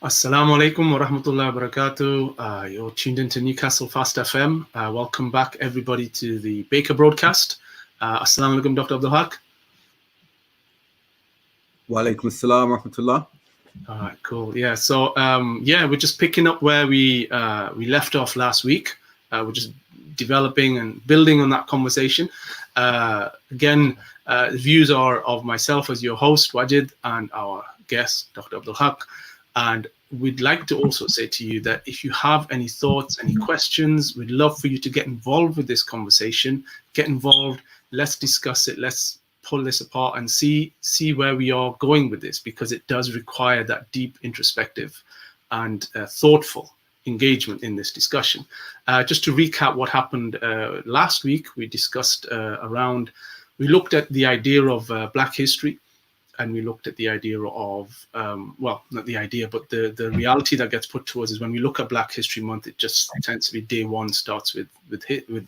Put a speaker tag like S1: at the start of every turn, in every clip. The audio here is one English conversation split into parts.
S1: Assalamu alaikum wa rahmatullahi wa barakatuh. You're tuned into Newcastle Fast FM. Welcome back, everybody, to the Baker broadcast. Assalamu alaikum, Dr. Abdul Haq.
S2: Wa alaikum assalam wa rahmatullah.
S1: All right, cool. Yeah, so we're just picking up where we left off last week. We're just developing and building on that conversation. Again, the views are of myself as your host, Wajid, and our guest, Dr. Abdul Haq. And we'd like to also say to you that if you have any thoughts, any questions, we'd love for you to get involved with this conversation. Get involved. Let's discuss it. Let's pull this apart and see where we are going with this, because it does require that deep, introspective, and thoughtful engagement in this discussion. Just to recap what happened last week, we discussed we looked at the idea of Black history. And we looked at the idea of, not the idea, but the reality that gets put to us is when we look at Black History Month, it just tends to be day one starts with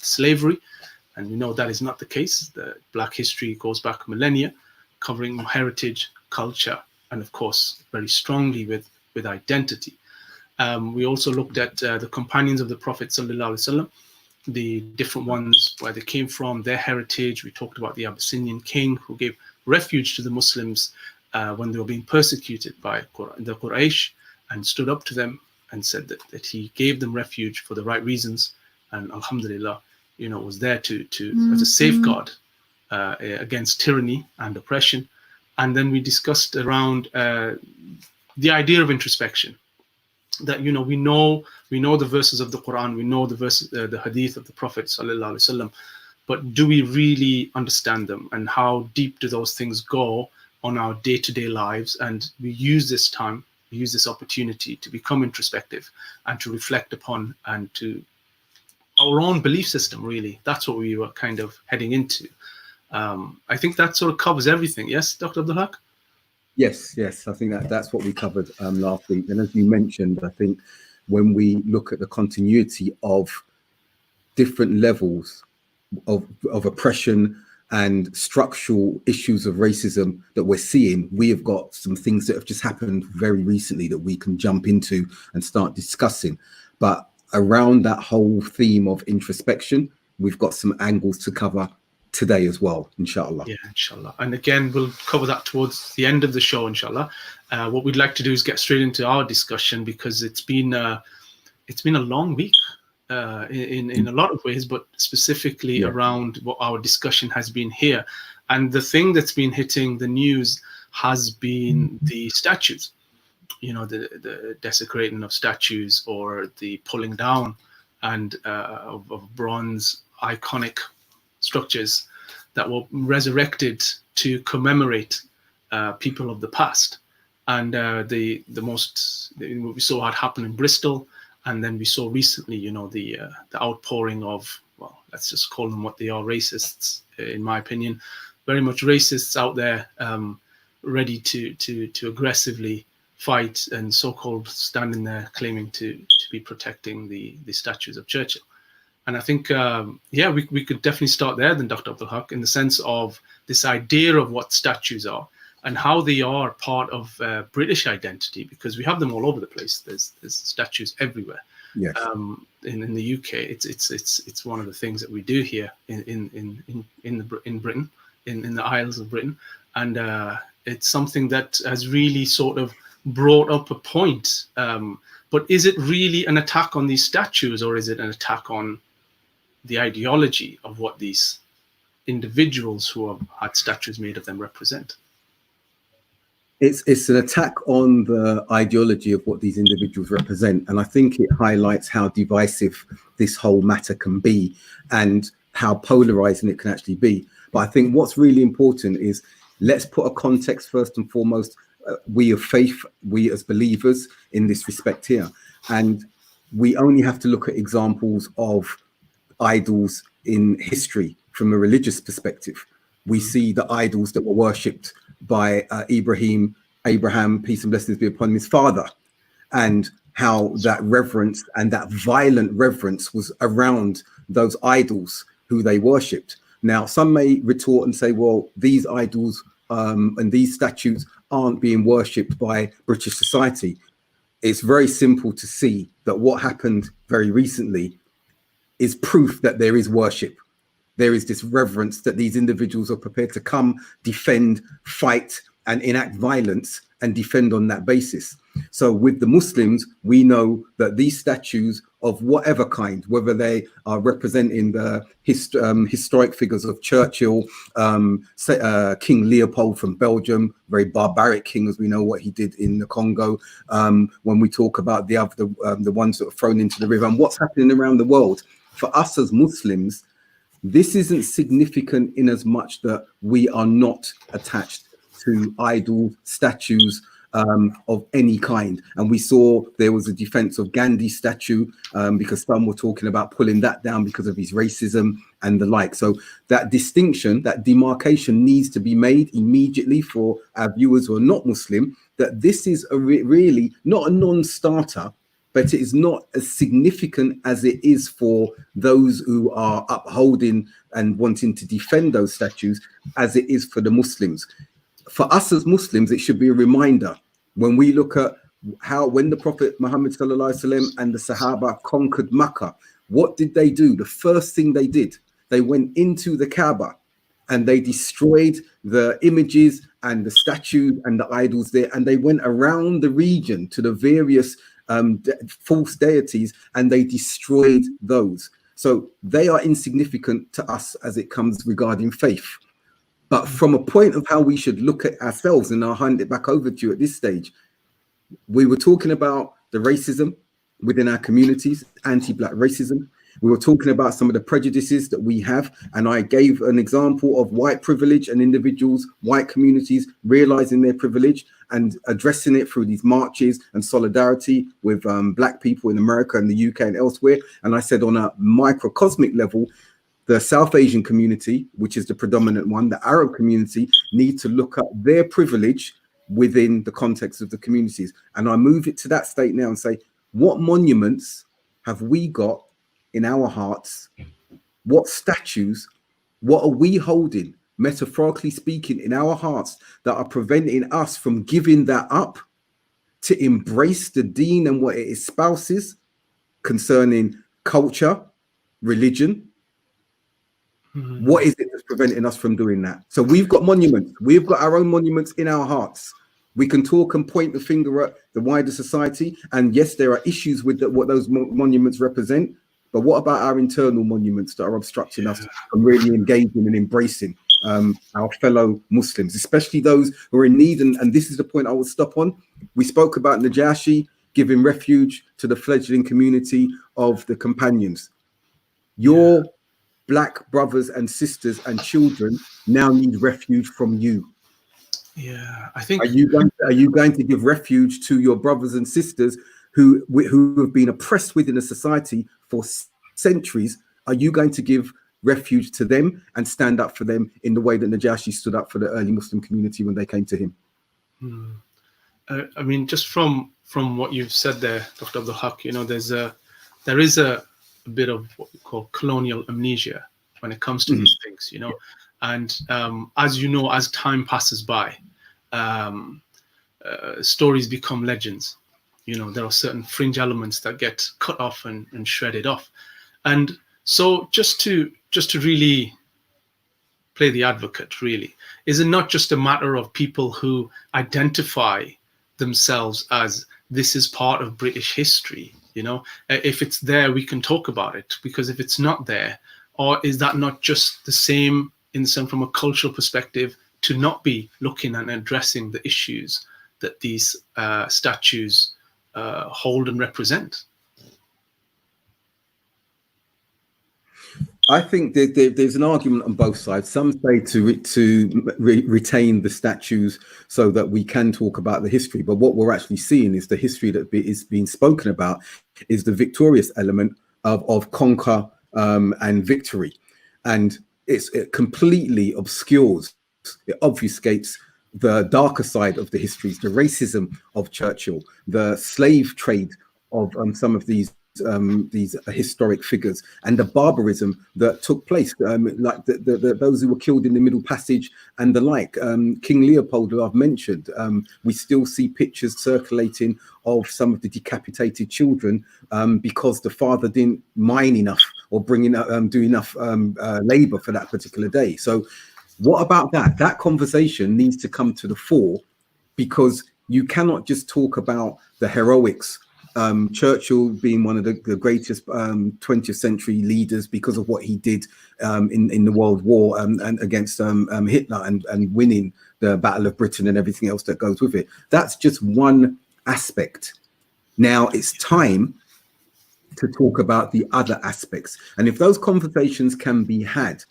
S1: slavery. And we know that is not the case. The Black history goes back millennia, covering heritage, culture, and of course, very strongly with identity. We also looked at the companions of the Prophet Sallallahu Alaihi Wasallam, the different ones, where they came from, their heritage. We talked about the Abyssinian king who gave refuge to the Muslims when they were being persecuted by the Quraysh, and stood up to them and said that he gave them refuge for the right reasons, and alhamdulillah, was there to as a safeguard against tyranny and oppression. And then we discussed around the idea of introspection, that we know the verses of the Quran, we know the verses, the hadith of the Prophet Sallallahu Alaihi Wasallam, but do we really understand them, and how deep do those things go on our day-to-day lives? And we use this opportunity to become introspective and to reflect upon and to our own belief system, really. That's what we were kind of heading into. I think that sort of covers everything. Yes, Dr. Abdul Haq?
S2: Yes. I think that's what we covered last week. And as you mentioned, I think when we look at the continuity of different levels of oppression and structural issues of racism that we're seeing, we have got some things that have just happened very recently that we can jump into and start discussing. But around that whole theme of introspection, we've got some angles to cover today as well, inshallah.
S1: Yeah, inshallah. And again, we'll cover that towards the end of the show, inshallah. What we'd like to do is get straight into our discussion, because it's been a long week in a lot of ways, but specifically around what our discussion has been here. And the thing that's been hitting the news has been the statues, the desecrating of statues, or the pulling down and of bronze iconic structures that were resurrected to commemorate people of the past. And what we saw had happened in Bristol, and then we saw recently, the outpouring of, well, let's just call them what they are, racists, in my opinion, very much racists out there, ready to aggressively fight and so-called standing there claiming to be protecting the statues of Churchill. And I think, we could definitely start there then, Dr. Abdul Haq, in the sense of this idea of what statues are and how they are part of British identity, because we have them all over the place. There's statues everywhere.
S2: Yes.
S1: In the UK, it's one of the things that we do here in Britain, in the Isles of Britain, and it's something that has really sort of brought up a point. But is it really an attack on these statues, or is it an attack on the ideology of what these individuals who have had statues made of them represent?
S2: It's an attack on the ideology of what these individuals represent. And I think it highlights how divisive this whole matter can be and how polarizing it can actually be. But I think what's really important is, let's put a context first and foremost. We of faith, we as believers in this respect here. And we only have to look at examples of idols in history from a religious perspective. We see the idols that were worshipped by Abraham, peace and blessings be upon him, his father, and how that reverence and that violent reverence was around those idols who they worshipped. Now, some may retort and say, well, these idols and these statues aren't being worshipped by British society. it's very simple to see that what happened very recently is proof that there is worship. There is this reverence that these individuals are prepared to come, defend, fight, and enact violence and defend on that basis. So with the Muslims, we know that these statues of whatever kind, whether they are representing the historic figures of Churchill, King Leopold from Belgium, very barbaric king, as we know what he did in the Congo. When we talk about the ones that are thrown into the river and what's happening around the world, for us as Muslims, this isn't significant in as much that we are not attached to idols, statues of any kind. And we saw there was a defense of Gandhi's statue because some were talking about pulling that down because of his racism and the like. So that distinction, that demarcation needs to be made immediately for our viewers who are not Muslim, that this is really not a non-starter, but it is not as significant as it is for those who are upholding and wanting to defend those statues as it is for the Muslims. For us as Muslims, it should be a reminder when we look at when the Prophet Muhammad sallallahu alaihi wasallam and the Sahaba conquered Makkah, what did they do? The first thing they did, they went into the Kaaba and they destroyed the images and the statues and the idols there, and they went around the region to the various false deities and they destroyed those. So they are insignificant to us as it comes regarding faith. But from a point of how we should look at ourselves, and I'll hand it back over to you at this stage, we were talking about the racism within our communities, anti-Black racism. We were talking about some of the prejudices that we have, and I gave an example of white privilege and individuals, white communities realizing their privilege and addressing it through these marches and solidarity with Black people in America and the UK and elsewhere. And I said on a microcosmic level, the South Asian community, which is the predominant one, the Arab community, need to look at their privilege within the context of the communities. And I move it to that state now and say, what monuments have we got in our hearts? What statues, what are we holding, metaphorically speaking, in our hearts that are preventing us from giving that up to embrace the deen and what it espouses concerning culture, religion? Mm-hmm. What is it that's preventing us from doing that? So we've got monuments. We've got our own monuments in our hearts. We can talk and point the finger at the wider society. And yes, there are issues with what those monuments represent. But what about our internal monuments that are obstructing us from really engaging and embracing our fellow Muslims, especially those who are in need? And this is the point I will stop on. We spoke about Najashi giving refuge to the fledgling community of the companions. Your Black brothers and sisters and children now need refuge from you.
S1: Yeah, I think.
S2: Are you going to give refuge to your brothers and sisters who have been oppressed within a society for centuries? Are you going to give refuge to them and stand up for them in the way that Najashi stood up for the early Muslim community when they came to him?
S1: I mean, just from what you've said there, Dr. Abdul Haq, there is a bit of what we call colonial amnesia when it comes to these things, and as you know, as time passes by, stories become legends. There are certain fringe elements that get cut off and shredded off. And so just to really play the advocate, really, is it not just a matter of people who identify themselves as this is part of British history? If it's there, we can talk about it, because if it's not there, or is that not just the same from a cultural perspective to not be looking and addressing the issues that these statues hold and represent?
S2: I think there's an argument on both sides. Some say to retain the statues so that we can talk about the history. But what we're actually seeing is the history that is being spoken about is the victorious element of conquer and victory. And it completely obscures, it obfuscates the darker side of the histories, the racism of Churchill, the slave trade of some of these these historic figures and the barbarism that took place, like those who were killed in the Middle Passage and the like. King Leopold, who I've mentioned, we still see pictures circulating of some of the decapitated children because the father didn't mine enough or do enough labor for that particular day. So what about that? That conversation needs to come to the fore, because you cannot just talk about the heroics. Churchill being one of the greatest 20th century leaders because of what he did in the World War and against Hitler and winning the Battle of Britain and everything else that goes with it. That's just one aspect. Now it's time to talk about the other aspects. And if those conversations can be had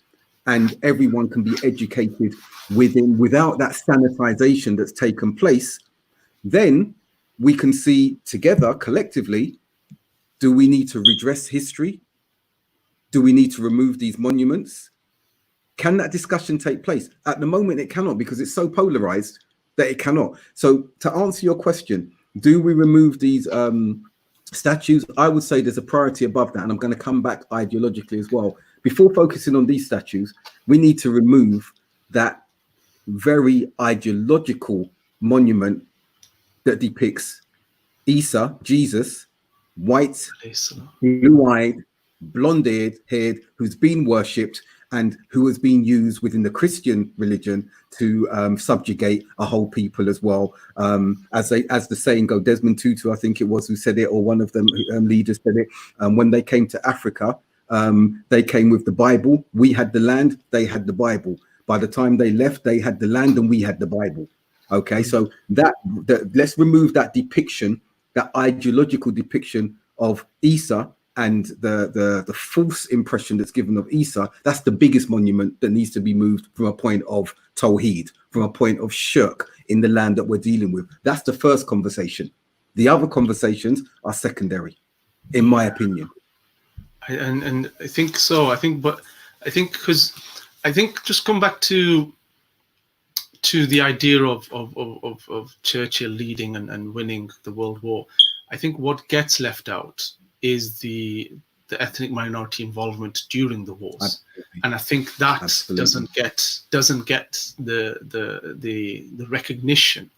S2: and everyone can be educated without that sanitization that's taken place, then we can see together, collectively, do we need to redress history? Do we need to remove these monuments? Can that discussion take place? At the moment, it cannot, because it's so polarized that it cannot. So to answer your question, do we remove these statues? I would say there's a priority above that, and I'm going to come back ideologically as well. Before focusing on these statues, we need to remove that very ideological monument that depicts Isa, Jesus, white, blue-eyed, blonde-haired, who's been worshipped and who has been used within the Christian religion to subjugate a whole people as well. As the saying goes, Desmond Tutu, I think it was, who said it, or one of them leaders said it. When they came to Africa, they came with the Bible. We had the land, they had the Bible. By the time they left, they had the land and we had the Bible. Okay, so let's remove that depiction, that ideological depiction of Isa and the false impression that's given of Isa. That's the biggest monument that needs to be moved from a point of Tawheed, from a point of shirk in the land that we're dealing with. That's the first conversation. The other conversations are secondary, in my opinion.
S1: And I think so. I think just come back to the idea of Churchill leading and winning the World War. I think what gets left out is the ethnic minority involvement during the wars. Absolutely. And I think that doesn't get the recognition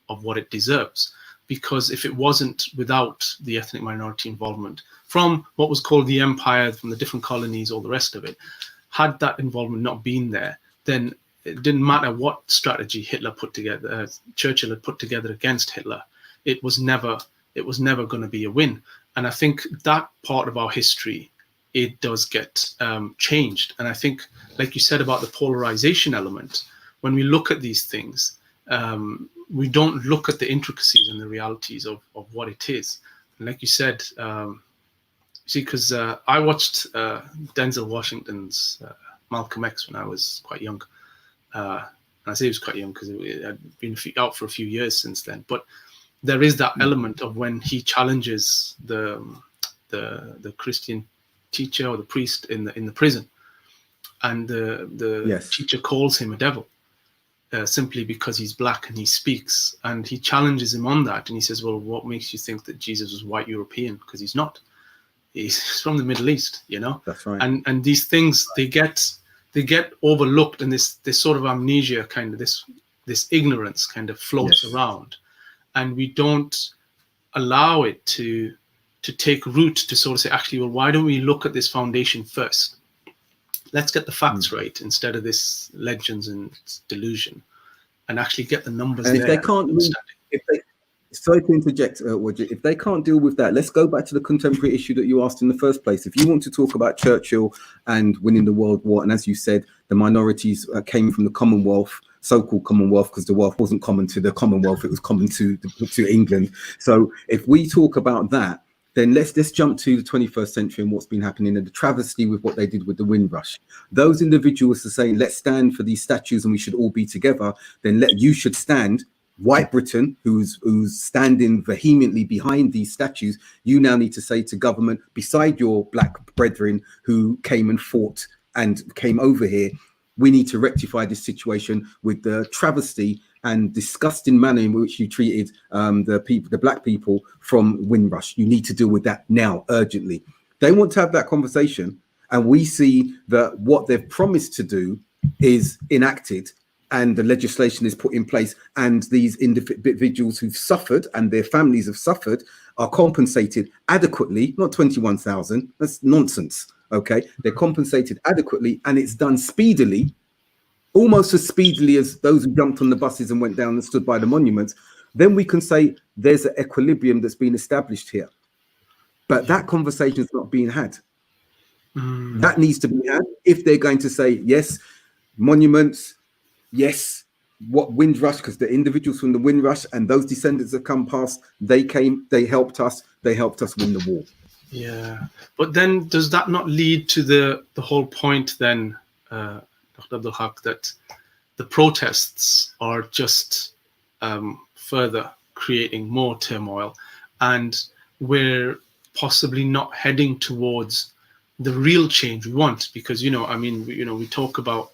S1: of what it deserves, because if it wasn't without the ethnic minority involvement from what was called the empire, from the different colonies, all the rest of it, had that involvement not been there, then it didn't matter what strategy Churchill had put together against Hitler. It was never going to be a win. And I think that part of our history, it does get changed. And I think, like you said about the polarization element, when we look at these things, we don't look at the intricacies and the realities of what it is. And like you said, because I watched Denzel Washington's Malcolm X when I was quite young. And I say he was quite young because it had been out for a few years since then. But there is that element of when he challenges the Christian teacher or the priest in the prison, and the teacher calls him a devil simply because he's black and he speaks, and he challenges him on that, and he says, "Well, what makes you think that Jesus was white European? Because he's not. He's from the Middle East, you know."
S2: That's right.
S1: And these things, they get overlooked, and this sort of amnesia, kind of this ignorance kind of floats around, and we don't allow it to take root, to sort of say, actually, well, why don't we look at this foundation first? Let's get the facts right instead of this legends and delusion, and actually get the numbers
S2: and
S1: there.
S2: If they can't, sorry to interject, Wajid, if they can't deal with that, let's go back to the contemporary issue that you asked in the first place. If you want to talk about Churchill and winning the World War, and as you said, the minorities came from the Commonwealth, so-called Commonwealth, because the wealth wasn't common to the Commonwealth, it was common to England. So if we talk about that, then let's jump to the 21st century and what's been happening, and the travesty with what they did with the Windrush. Those individuals are saying, let's stand for these statues and we should all be together. Then you should stand. White Britain, who's standing vehemently behind these statues, you now need to say to government, beside your black brethren who came and fought and came over here, we need to rectify this situation with the travesty and disgusting manner in which you treated the black people from Windrush. You need to deal with that now, urgently. They want to have that conversation, and we see that what they've promised to do is enacted, and the legislation is put in place, and these individuals who've suffered and their families have suffered are compensated adequately. Not 21,000, that's nonsense. Okay, they're compensated adequately, and it's done speedily, almost as speedily as those who jumped on the buses and went down and stood by the monuments. Then we can say there's an equilibrium that's been established here. But that conversation is not being had. That needs to be had if they're going to say, yes, monuments, yes, what Windrush, because the individuals from the Windrush and those descendants that come past, they came, they helped us win the war.
S1: Yeah, but then does that not lead to the whole point then, Dr. Abdul Haq, that the protests are just further creating more turmoil, and we're possibly not heading towards the real change we want? Because, I mean, we talk about,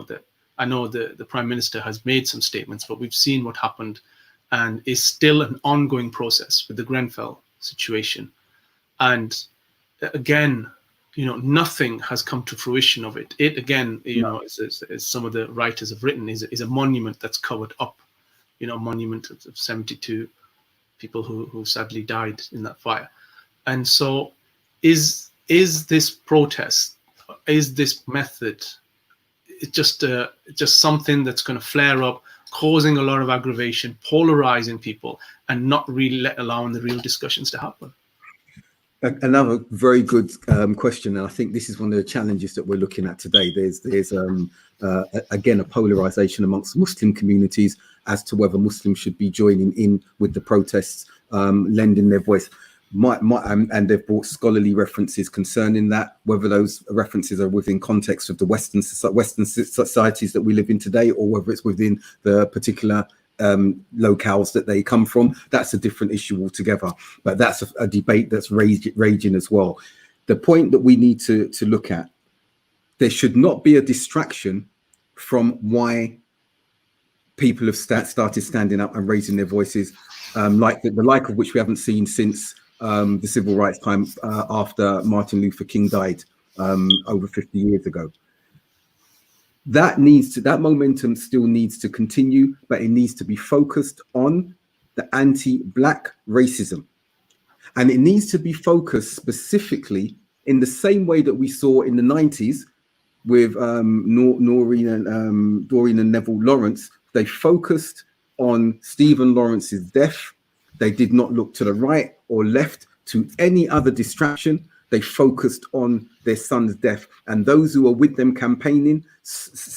S1: that I know the Prime Minister has made some statements, but we've seen what happened, and is still an ongoing process with the Grenfell situation. And again, nothing has come to fruition of it. It again, as some of the writers have written, is a monument that's covered up, a monument of 72 people who sadly died in that fire. And so is this protest, is this method, just something that's going to flare up, causing a lot of aggravation, polarizing people, and not really allowing the real discussions to happen?
S2: Another very good question, and I think this is one of the challenges that we're looking at today. There's again a polarization amongst Muslim communities as to whether Muslims should be joining in with the protests, lending their voice. And they've brought scholarly references concerning that, whether those references are within context of the Western societies that we live in today, or whether it's within the particular locales that they come from. That's a different issue altogether, but that's a debate that's raging as well. The point that we need to look at, there should not be a distraction from why people have started standing up and raising their voices, like the like of which we haven't seen since the civil rights time after Martin Luther King died over 50 years ago. That momentum still needs to continue, but it needs to be focused on the anti-black racism. And it needs to be focused specifically in the same way that we saw in the 90s with Doreen and Neville Lawrence. They focused on Stephen Lawrence's death. They did not look to the right or left to any other distraction. They focused on their son's death, and those who were with them campaigning,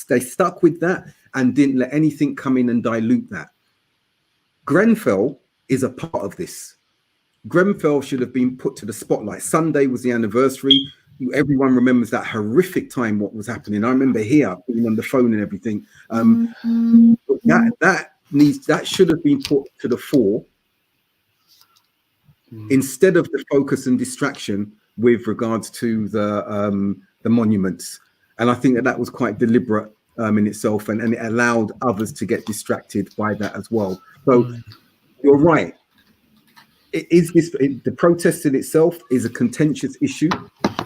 S2: they stuck with that and didn't let anything come in and dilute that. Grenfell is a part of this. Grenfell should have been put to the spotlight. Sunday was the anniversary. Everyone remembers that horrific time, what was happening. I remember here being on the phone and everything. That should have been put to the fore instead of the focus and distraction with regards to the monuments. And I think that was quite deliberate in itself, and it allowed others to get distracted by that as well. So you're right. The protest in itself is a contentious issue.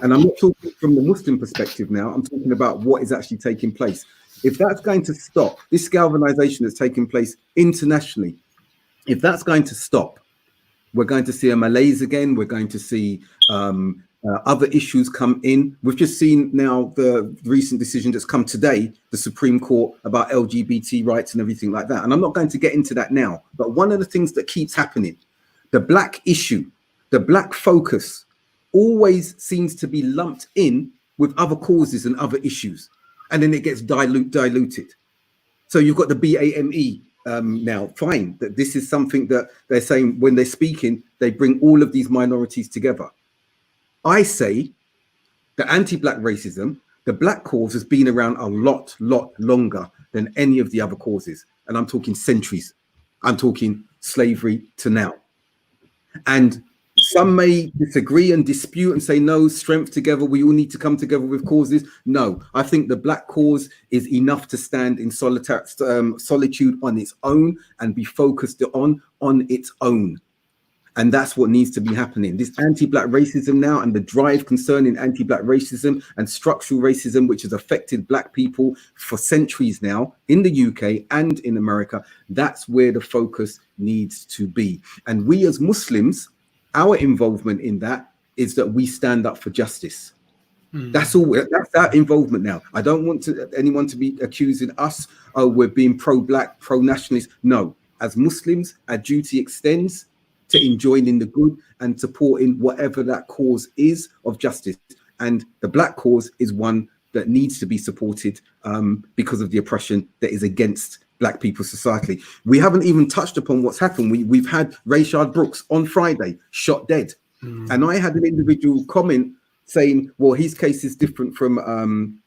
S2: And I'm not talking from the Muslim perspective now. I'm talking about what is actually taking place. If that's going to stop, this galvanization that's taking place internationally, if that's going to stop, we're going to see a malaise again. We're going to see other issues come in. We've just seen now the recent decision that's come today, the Supreme Court, about LGBT rights and everything like that. And I'm not going to get into that now. But one of the things that keeps happening, the black issue, the black focus always seems to be lumped in with other causes and other issues. And then it gets diluted. So you've got the BAME. Now, fine, that this is something that they're saying when they're speaking, they bring all of these minorities together. I say the anti-black racism, the black cause has been around a lot longer than any of the other causes. And I'm talking centuries. I'm talking slavery to now. And Some may disagree and dispute and say, no, strength together, we all need to come together with causes. No, I think the black cause is enough to stand in solitude on its own and be focused on its own. And that's what needs to be happening. This anti-black racism now, and the drive concerning anti-black racism and structural racism, which has affected black people for centuries now in the UK and in America, that's where the focus needs to be. And we as Muslims, our involvement in that is that we stand up for justice. That's all. That's our involvement now. I don't want anyone to be accusing us, oh, we're being pro-black, pro-nationalist. No, as Muslims, our duty extends to enjoying the good and supporting whatever that cause is of justice. And the black cause is one that needs to be supported because of the oppression that is against black people society. We haven't even touched upon what's happened. We've had Rayshard Brooks on Friday shot dead. And I had an individual comment saying, well, his case is different from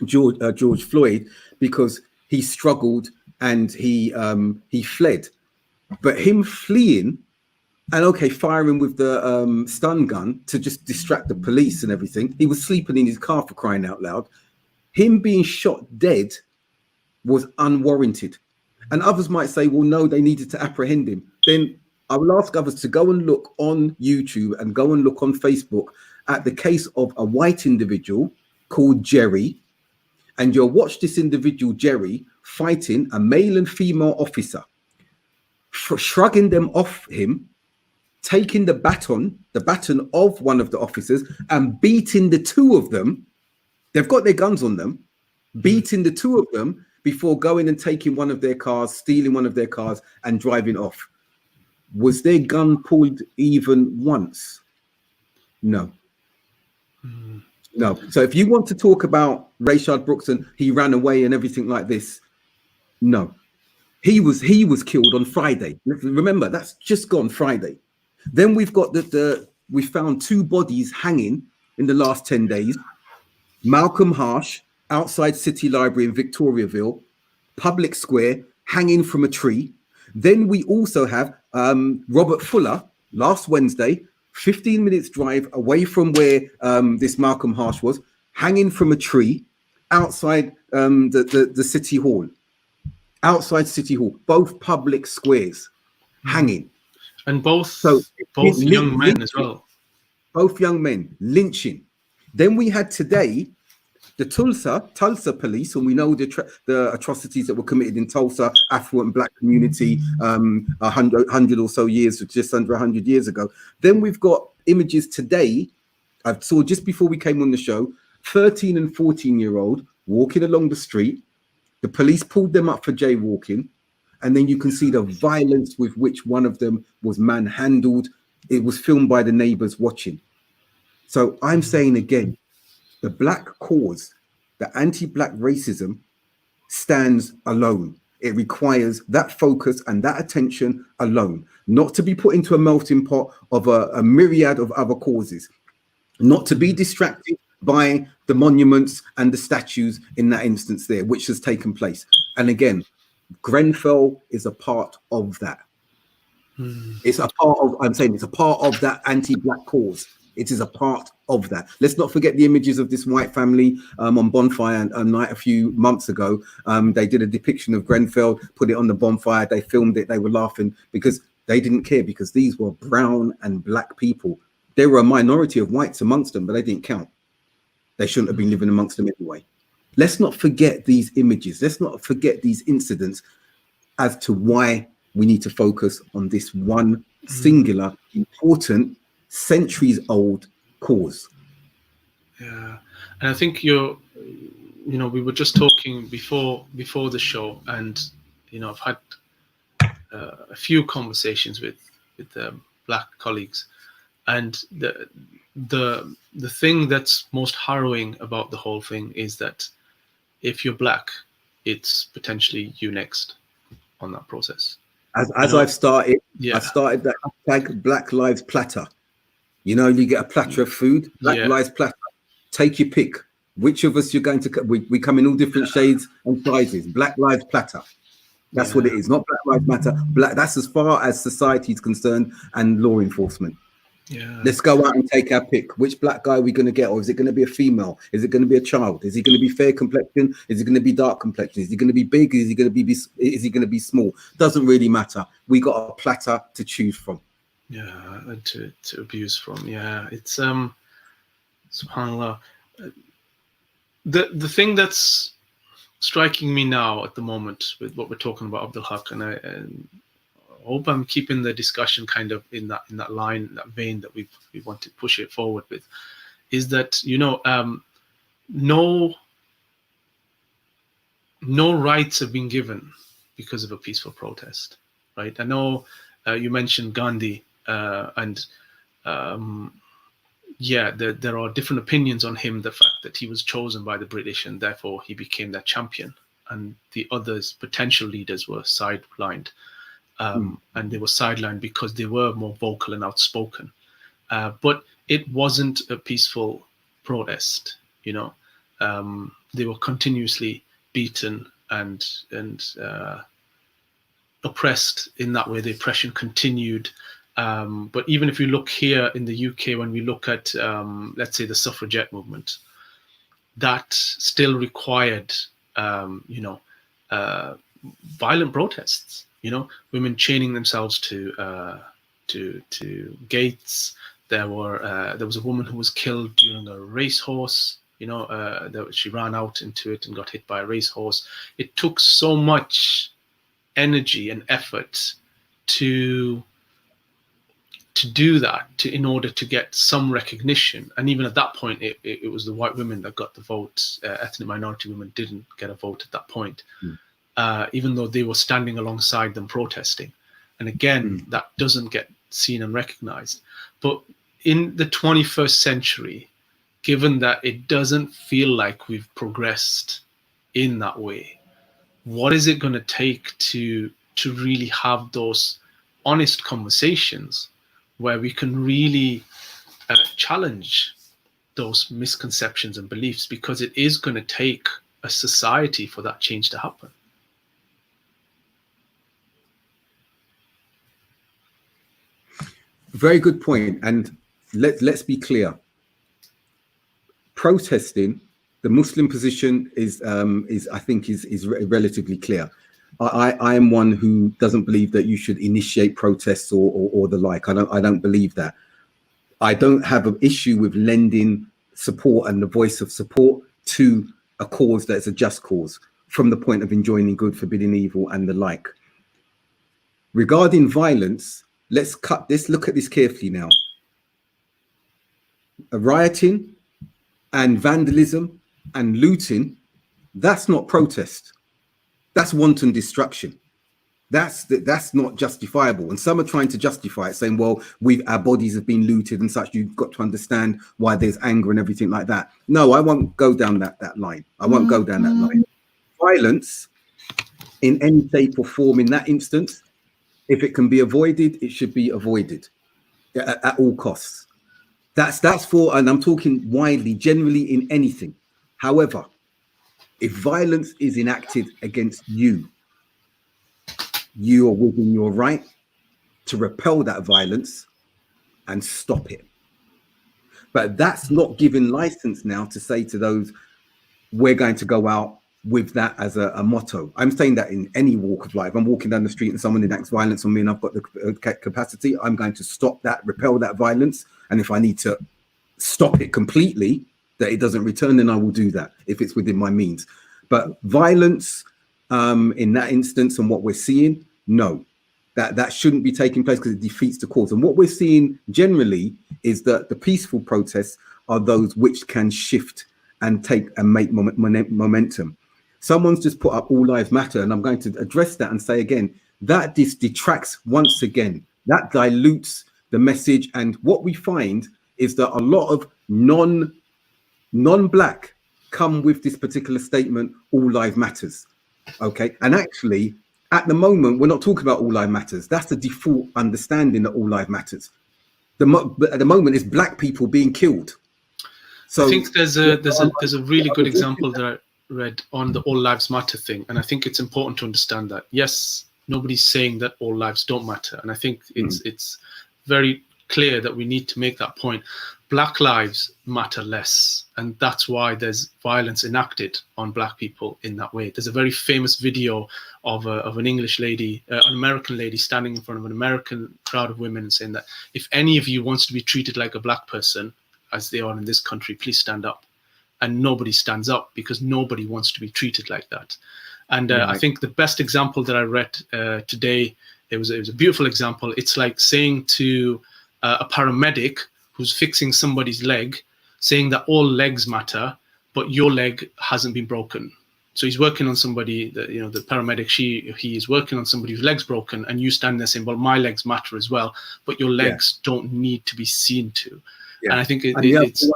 S2: George Floyd because he struggled and he fled. But him fleeing and okay, firing with the stun gun to just distract the police and everything. He was sleeping in his car, for crying out loud. Him being shot dead was unwarranted. And others might say, well, no, they needed to apprehend him. Then I will ask others to go and look on YouTube and go and look on Facebook at the case of a white individual called Jerry. And you'll watch this individual, Jerry, fighting a male and female officer, shrugging them off him, taking the baton of one of the officers and beating the two of them. They've got their guns on them, beating the two of them before going and taking one of their cars, stealing one of their cars and driving off. Was their gun pulled even once? No. No. So if you want to talk about Rayshard Brooks and he ran away and everything like this, no. He was killed on Friday. Remember, that's just gone Friday. Then we've got we found two bodies hanging in the last 10 days. Malcolm Harsh outside City Library in Victoriaville, Public Square, hanging from a tree. Then we also have Robert Fuller last Wednesday, 15 minutes drive away from where this Malcolm Harsh was, hanging from a tree outside the City Hall. Outside City Hall, both public squares, hanging.
S1: And both young men as well.
S2: Both young men, lynching. Then we had today the Tulsa police, and we know the atrocities that were committed in Tulsa, affluent black community, 100 or so years, just under 100 years ago. Then we've got images today. I saw just before we came on the show, 13 and 14-year-old walking along the street. The police pulled them up for jaywalking. And then you can see the violence with which one of them was manhandled. It was filmed by the neighbors watching. So I'm saying again, the black cause, the anti-black racism stands alone. It requires that focus and that attention alone, not to be put into a melting pot of a myriad of other causes, not to be distracted by the monuments and the statues in that instance there, which has taken place. And again, Grenfell is a part of that. It's a part of, I'm saying it's a part of that anti-black cause. It is a part of that. Let's not forget the images of this white family on Bonfire Night a few months ago. They did a depiction of Grenfell, put it on the bonfire. They filmed it. They were laughing because they didn't care, because these were brown and black people. There were a minority of whites amongst them, but they didn't count. They shouldn't have been living amongst them anyway. Let's not forget these images. Let's not forget these incidents as to why we need to focus on this one singular, important, centuries-old cause.
S1: Yeah, and I think we were just talking before the show, and I've had a few conversations with black colleagues, and the thing that's most harrowing about the whole thing is that if you're black, it's potentially you next on that process.
S2: As I've started, I started that hashtag Black Lives Platter. You get a platter of food, Black Lives Platter. Take your pick. Which of us you're going to? We come in all different shades and sizes. Black Lives Platter. That's what it is. Not Black Lives Matter. Black. That's as far as society is concerned and law enforcement.
S1: Yeah.
S2: Let's go out and take our pick. Which black guy are we going to get? Or is it going to be a female? Is it going to be a child? Is he going to be fair complexion? Is he going to be dark complexion? Is he going to be big? Is he going to be small? Doesn't really matter. We got a platter to choose from.
S1: Yeah, and to abuse from. Yeah, it's subhanallah. The thing that's striking me now at the moment with what we're talking about, Abdul Haq, and I hope I'm keeping the discussion kind of in that line, that vein that we want to push it forward with, is that, you know, no rights have been given because of a peaceful protest, right? I know you mentioned Gandhi, and yeah, there are different opinions on him. The fact that he was chosen by the British and therefore he became their champion, and the others, potential leaders, were sidelined. And they were sidelined because they were more vocal and outspoken. But it wasn't a peaceful protest, you know. They were continuously beaten and oppressed in that way. The oppression continued. But even if you look here in the UK, when we look at, let's say, the suffragette movement, that still required, you know, violent protests. You know, women chaining themselves to gates. There was a woman who was killed during a racehorse. You know, she ran out into it and got hit by a racehorse. It took so much energy and effort to do that, in order to get some recognition. And even at that point, it was the white women that got the vote. Ethnic minority women didn't get a vote at that point, even though they were standing alongside them protesting. And again, that doesn't get seen and recognized. But in the 21st century, given that it doesn't feel like we've progressed in that way, what is it going to take to really have those honest conversations where we can really challenge those misconceptions and beliefs? Because it is going to take a society for that change to happen.
S2: Very good point. And let's be clear. Protesting, the Muslim position is I think is relatively clear. I am one who doesn't believe that you should initiate protests or the like. I don't believe that. I don't have an issue with lending support and the voice of support to a cause that's a just cause, from the point of enjoining good, forbidding evil, and the like. Regarding violence, let's look at this carefully now. Rioting and vandalism and looting, that's not protest. That's wanton destruction. That's not justifiable. And some are trying to justify it, saying, well, our bodies have been looted and such. You've got to understand why there's anger and everything like that. No, I won't go down that line. I won't go down that line. Violence in any shape or form in that instance, if it can be avoided, it should be avoided at all costs. That's for, and I'm talking widely, generally in anything. However, if violence is enacted against you, you are within your right to repel that violence and stop it. But that's not giving license now to say to those, we're going to go out with that as a motto. I'm saying that in any walk of life. I'm walking down the street and someone enacts violence on me and I've got the capacity, I'm going to stop that, repel that violence. And if I need to stop it completely, that it doesn't return, then I will do that if it's within my means. But violence in that instance and what we're seeing, no, that shouldn't be taking place because it defeats the cause. And what we're seeing generally is that the peaceful protests are those which can shift and make momentum. Someone's just put up All Lives Matter, and I'm going to address that and say again, that detracts once again, that dilutes the message. And what we find is that a lot of non-black come with this particular statement, All Lives Matters. Okay, and actually, at the moment, we're not talking about All Lives Matters. That's the default understanding that All Lives Matters. But at the moment, it's black people being killed. So
S1: I think there's a really good example that I read on the All Lives Matter thing, and I think it's important to understand that yes, nobody's saying that all lives don't matter, and I think it's very clear that we need to make that point. Black lives matter less, and that's why there's violence enacted on Black people in that way. There's a very famous video of an English lady, an American lady, standing in front of an American crowd of women and saying that if any of you wants to be treated like a Black person, as they are in this country, please stand up. And nobody stands up because nobody wants to be treated like that. And I think the best example that I read today, it was a beautiful example. It's like saying to a paramedic who's fixing somebody's leg, saying that all legs matter, but your leg hasn't been broken. So he's working on somebody, the paramedic, he is working on somebody whose leg's broken, and you stand there saying, well, my legs matter as well, but your legs don't need to be seen to. Yeah. And I think it's...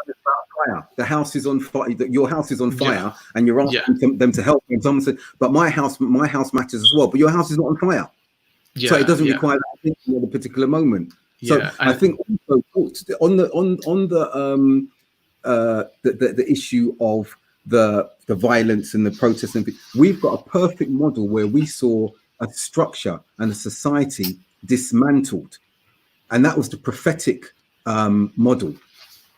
S2: Fire. The house is on fire. Your house is on fire, and you're asking them to help. And someone said, "But my house matters as well." But your house is not on fire, so it doesn't require that attention at a particular moment. So I think also on the issue of the violence and the protests, and we've got a perfect model where we saw a structure and a society dismantled, and that was the prophetic model.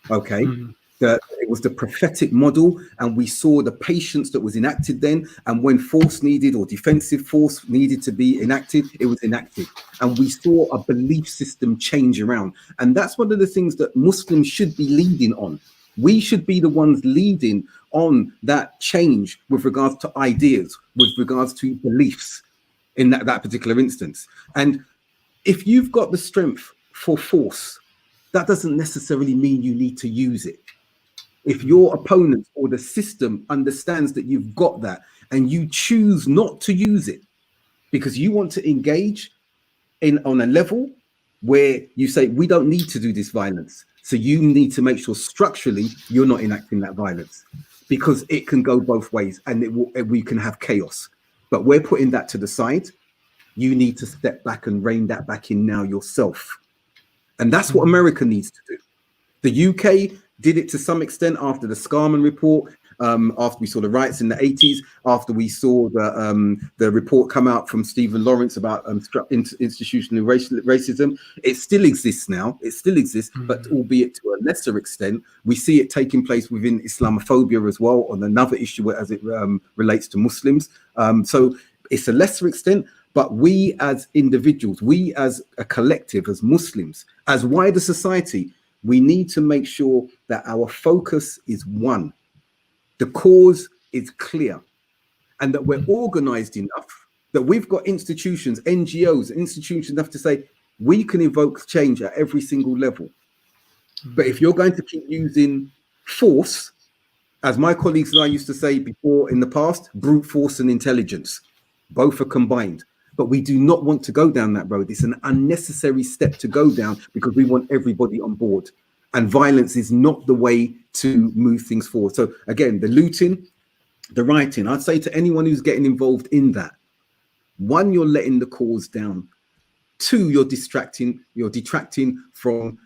S2: Okay. Mm-hmm. It was the prophetic model, and we saw the patience that was enacted then, and when force needed or defensive force needed to be enacted, it was enacted, and we saw a belief system change around. And that's one of the things that Muslims should be leading on. We should be the ones leading on that change with regards to ideas, with regards to beliefs in that particular instance. And if you've got the strength for force, that doesn't necessarily mean you need to use it. If your opponent or the system understands that you've got that and you choose not to use it because you want to engage on a level where you say, we don't need to do this violence. So you need to make sure structurally you're not enacting that violence, because it can go both ways and we can have chaos. But we're putting that to the side. You need to step back and rein that back in now yourself. And that's what America needs to do. The UK did it to some extent after the Scarman report, after we saw the riots in the 80s, after we saw the report come out from Stephen Lawrence about institutional racism. It still exists now. It still exists, but albeit to a lesser extent. We see it taking place within Islamophobia as well, on another issue as it relates to Muslims. So it's a lesser extent, but we as individuals, we as a collective, as Muslims, as wider society, we need to make sure that our focus is one. The cause is clear, and that we're organized enough, that we've got institutions, NGOs, institutions enough to say, we can evoke change at every single level. But if you're going to keep using force, as my colleagues and I used to say before in the past, brute force and intelligence, both are combined. But we do not want to go down that road. It's an unnecessary step to go down because we want everybody on board. And violence is not the way to move things forward. So again, the looting, the rioting, I'd say to anyone who's getting involved in that, one, you're letting the cause down. Two, you're detracting from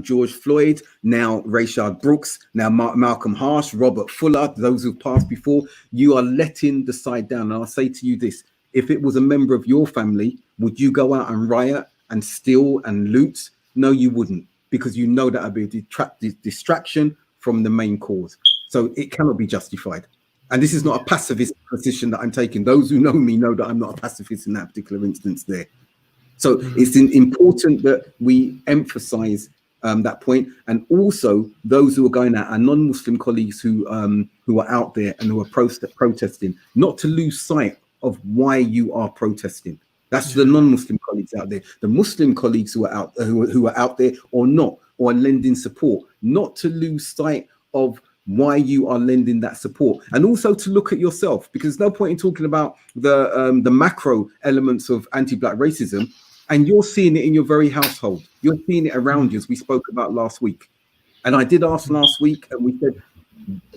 S2: George Floyd, now Rayshard Brooks, now Malcolm Harsh, Robert Fuller, those who've passed before. You are letting the side down. And I'll say to you this, if it was a member of your family, would you go out and riot and steal and loot? No, you wouldn't, because you know that would be a distraction from the main cause. So it cannot be justified. And this is not a pacifist position that I'm taking. Those who know me know that I'm not a pacifist in that particular instance there. So it's important that we emphasize that point. And also those who are going out, our non-Muslim colleagues who are out there and who are protesting, not to lose sight of why you are protesting. That's the non-Muslim colleagues out there. The Muslim colleagues who are out there or not, or lending support, not to lose sight of why you are lending that support, and also to look at yourself, because there's no point in talking about the macro elements of anti-Black racism, and you're seeing it in your very household. You're seeing it around you, as we spoke about last week. And I did ask last week, and we said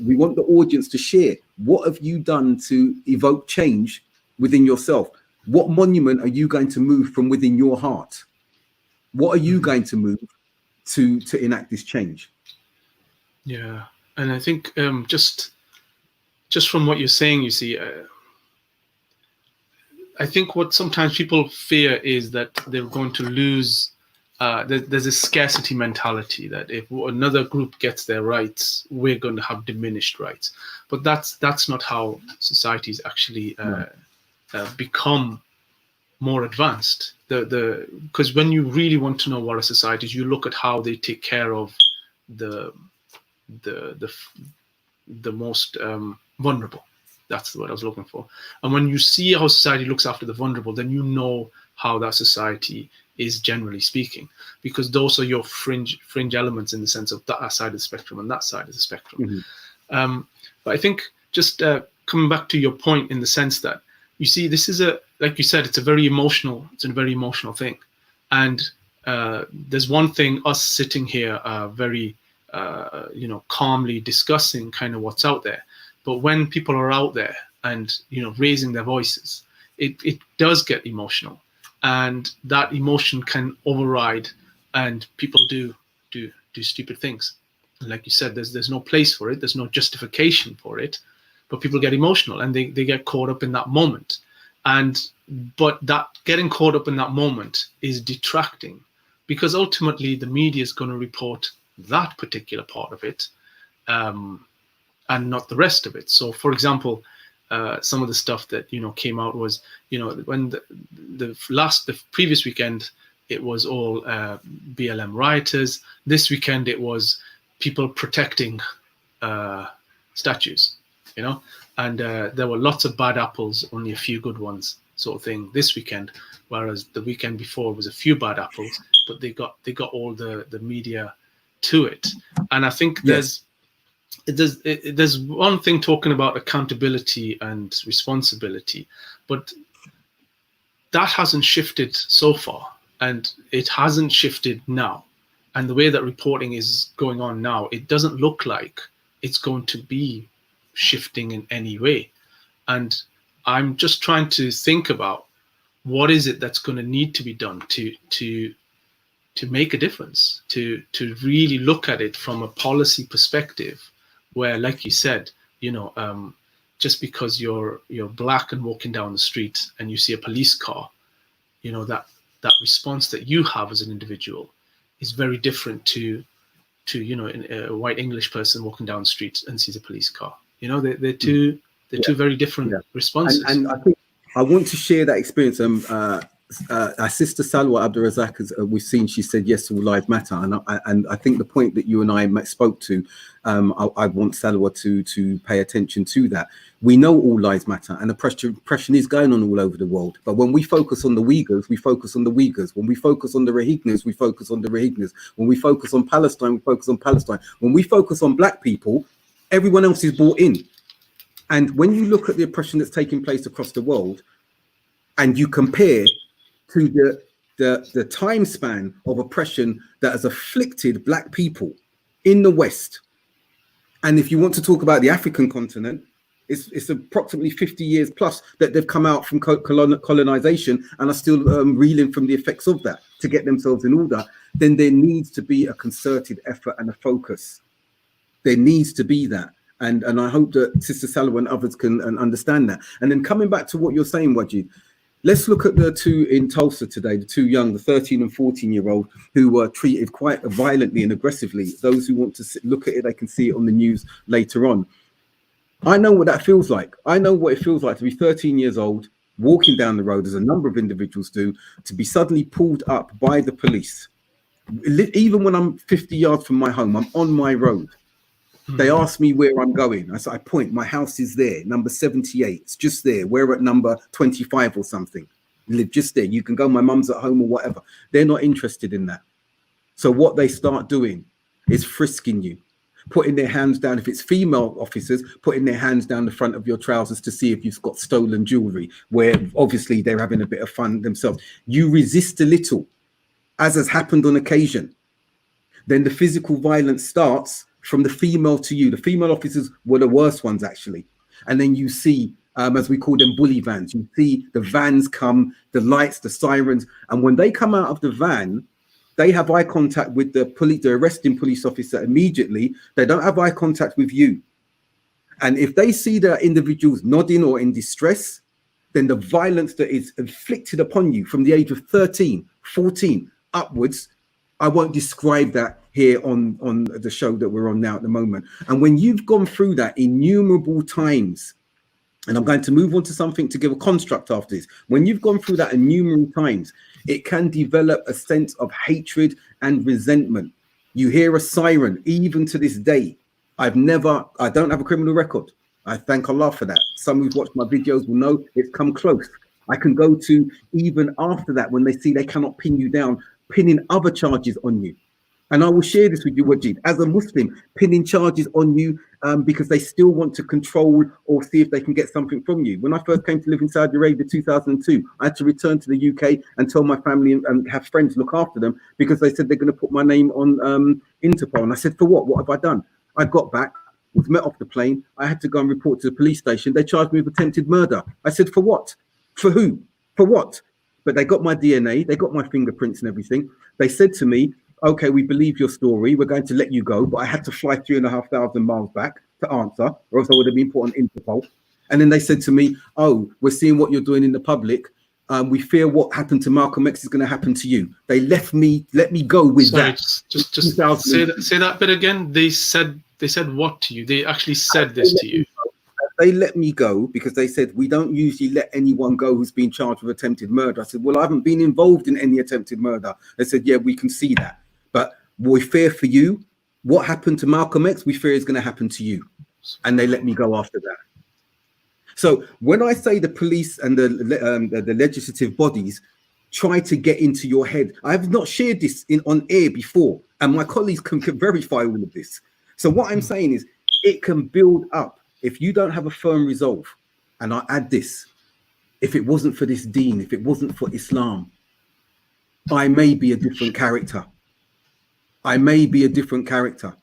S2: we want the audience to share. What have you done to evoke change within yourself? What monument are you going to move from within your heart? What are you going to move to enact this change?
S1: Yeah, and I think just from what you're saying, you see, I think what sometimes people fear is that they're going to lose there's a scarcity mentality that if another group gets their rights, we're going to have diminished rights. But that's not how societies actually become more advanced. Because when you really want to know what a society is, you look at how they take care of the most vulnerable. That's the word I was looking for. And when you see how society looks after the vulnerable, then you know how that society is, generally speaking, because those are your fringe elements in the sense of that side of the spectrum and that side of the spectrum. But I think just coming back to your point in the sense that you see, this is like you said, it's a very emotional thing. And there's one thing, us sitting here very calmly discussing kind of what's out there. But when people are out there and, raising their voices, it does get emotional. And that emotion can override, and people do stupid things. Like you said, there's no place for it. There's no justification for it. But people get emotional and they get caught up in that moment. But that getting caught up in that moment is detracting, because ultimately the media is going to report that particular part of it, and not the rest of it. So, for example, some of the stuff that came out was, when the previous weekend it was all BLM rioters. This weekend it was people protecting statues, and there were lots of bad apples, only a few good ones, sort of thing this weekend. Whereas the weekend before was a few bad apples, but they got all the media to it. And I think there's one thing talking about accountability and responsibility, but that hasn't shifted so far, and it hasn't shifted now. And the way that reporting is going on now, it doesn't look like it's going to be shifting in any way. And I'm just trying to think about what is it that's going to need to be done to make a difference, to really look at it from a policy perspective, where, like you said, just because you're black and walking down the street and you see a police car, that response that you have as an individual is very different to a white English person walking down the street and sees a police car. They're two very different responses.
S2: And I think I want to share that experience. Our sister Salwa Abdurazak, as we've seen, she said yes, all lives matter, and I think the point that you and I spoke to, I want Salwa to pay attention to that. We know all lives matter, and oppression is going on all over the world. But when we focus on the Uyghurs, we focus on the Uyghurs. When we focus on the Rohingyas, we focus on the Rohingyas. When we focus on Palestine, we focus on Palestine. When we focus on black people, everyone else is brought in. And when you look at the oppression that's taking place across the world, and you compare to the time span of oppression that has afflicted black people in the West, and if you want to talk about the African continent, it's approximately 50 years plus that they've come out from colonization and are still reeling from the effects of that to get themselves in order, then there needs to be a concerted effort and a focus. There needs to be that. And I hope that Sister Salwa and others can understand that. And then coming back to what you're saying, Wajid, let's look at the two in Tulsa today, the two young, the 13 and 14-year-old, who were treated quite violently and aggressively. Those who want to look at it, they can see it on the news later on. I know what that feels like. I know what it feels like to be 13 years old, walking down the road, as a number of individuals do, to be suddenly pulled up by the police. Even when I'm 50 yards from my home, I'm on my road. They ask me where I'm going. I point, my house is there, number 78. It's just there. We're at number 25 or something. Live just there. You can go, my mum's at home or whatever. They're not interested in that. So what they start doing is frisking you, putting their hands down. If it's female officers, putting their hands down the front of your trousers to see if you've got stolen jewelry, where obviously they're having a bit of fun themselves. You resist a little, as has happened on occasion. Then the physical violence starts from the female to you. The female officers were the worst ones, actually. And then you see, as we call them, bully vans. You see the vans come, the lights, the sirens. And when they come out of the van, they have eye contact with the arresting police officer immediately. They don't have eye contact with you. And if they see the individuals nodding or in distress, then the violence that is inflicted upon you from the age of 13, 14 upwards I won't describe that here on the show that we're on now at the moment. And when you've gone through that innumerable times, and I'm going to move on to something to give a construct after this. When you've gone through that innumerable times, it can develop a sense of hatred and resentment. You hear a siren, even to this day. I don't have a criminal record. I thank Allah for that. Some who've watched my videos will know it's come close. I can go to even after that when they see they cannot pin you down, pinning other charges on you. And I will share this with you, Wajid, as a Muslim, pinning charges on you because they still want to control or see if they can get something from you. When I first came to live in Saudi Arabia 2002, I had to return to the UK and tell my family and have friends look after them because they said they're going to put my name on Interpol. And I said, for what? What have I done? I got back, was met off the plane. I had to go and report to the police station. They charged me with attempted murder. I said, for what? For who? For what? But they got my DNA, they got my fingerprints and everything. They said to me, okay, we believe your story. We're going to let you go. But I had to fly 3,500 miles back to answer, or else I would have been put on Interpol. And then they said to me, oh, we're seeing what you're doing in the public. We fear what happened to Malcolm X is going to happen to you. They let me go with that.
S1: Just say that bit again. They said what to you? They actually said this to you.
S2: They let me go because they said, we don't usually let anyone go who's been charged with attempted murder. I said, well, I haven't been involved in any attempted murder. They said, yeah, we can see that. But we fear for you. What happened to Malcolm X, we fear is going to happen to you. And they let me go after that. So when I say the police and the legislative bodies try to get into your head, I have not shared this on air before, and my colleagues can verify all of this. So what I'm saying is it can build up if you don't have a firm resolve. And I add this, if it wasn't for this deen, if it wasn't for Islam, I may be a different character. I may be a different character.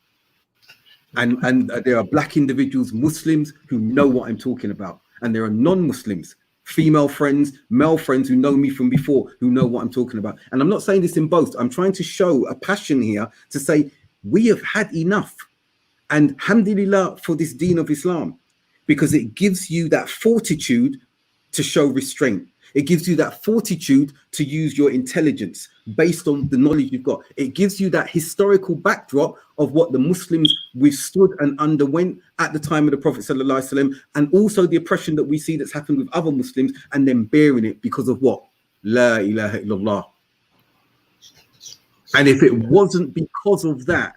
S2: And there are black individuals, Muslims, who know what I'm talking about. And there are non-Muslims, female friends, male friends who know me from before, who know what I'm talking about. And I'm not saying this in boast. I'm trying to show a passion here to say we have had enough. And alhamdulillah for this deen of Islam, because it gives you that fortitude to show restraint. It gives you that fortitude to use your intelligence based on the knowledge you've got. It gives you that historical backdrop of what the Muslims withstood and underwent at the time of the Prophet ﷺ, and also the oppression that we see that's happened with other Muslims, and then bearing it because of what? La ilaha illallah. And if it wasn't because of that,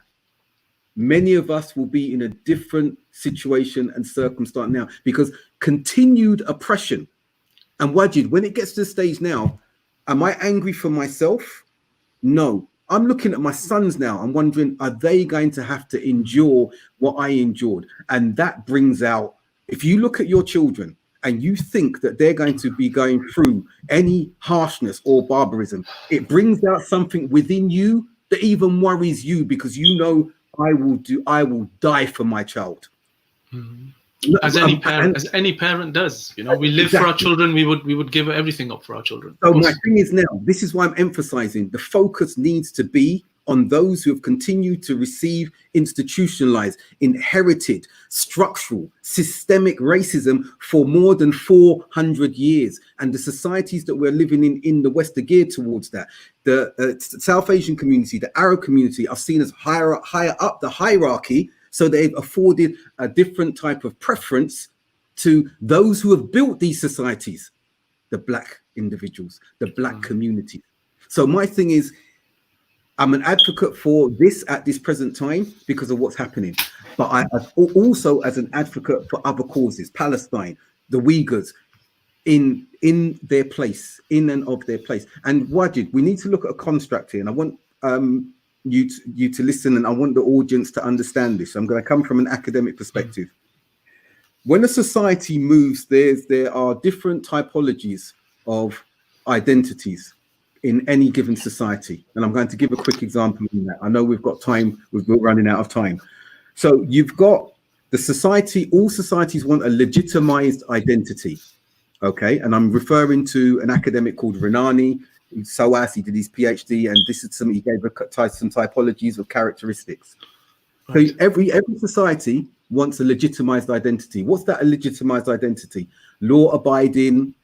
S2: many of us will be in a different situation and circumstance now, because continued oppression. And Wajid, when it gets to the stage now, am I angry for myself? No. I'm looking at my sons now. I'm wondering, are they going to have to endure what I endured? And that brings out, if you look at your children and you think that they're going to be going through any harshness or barbarism, it brings out something within you that even worries you, because you know, I will die for my child.
S1: Mm-hmm. As any parent does, you know, we live for our children. We would give everything up for our children.
S2: So my thing is now, this is why I'm emphasizing the focus needs to be on those who have continued to receive institutionalized, inherited, structural, systemic racism for more than 400 years. And the societies that we're living in the West are geared towards that. The South Asian community, the Arab community are seen as higher up the hierarchy. So they've afforded a different type of preference to those who have built these societies, the black individuals, the black community. So my thing is, I'm an advocate for this at this present time because of what's happening. But I also as an advocate for other causes, Palestine, the Uyghurs, in their place, in and of their place. And Wajid, we need to look at a construct here. And I want you to listen, and I want the audience to understand this. I'm going to come from an academic perspective. When a society moves, there are different typologies of identities in any given society, and I'm going to give a quick example in that. I know we've got time, we're running out of time. So you've got the society, all societies want a legitimized identity, okay? And I'm referring to an academic called Renani, SOAS, he did his PhD, and this is some, he gave some typologies of characteristics. Right. So every society wants a legitimized identity. What's that, a legitimized identity? Law-abiding,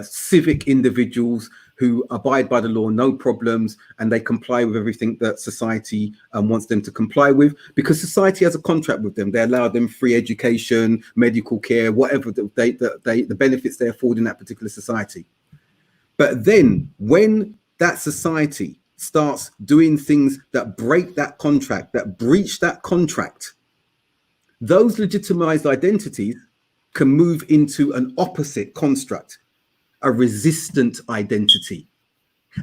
S2: civic individuals who abide by the law, no problems, and they comply with everything that society wants them to comply with, because society has a contract with them. They allow them free education, medical care, whatever the benefits they afford in that particular society. But then when that society starts doing things that break that contract, that breach that contract, those legitimized identities can move into an opposite construct, a resistant identity.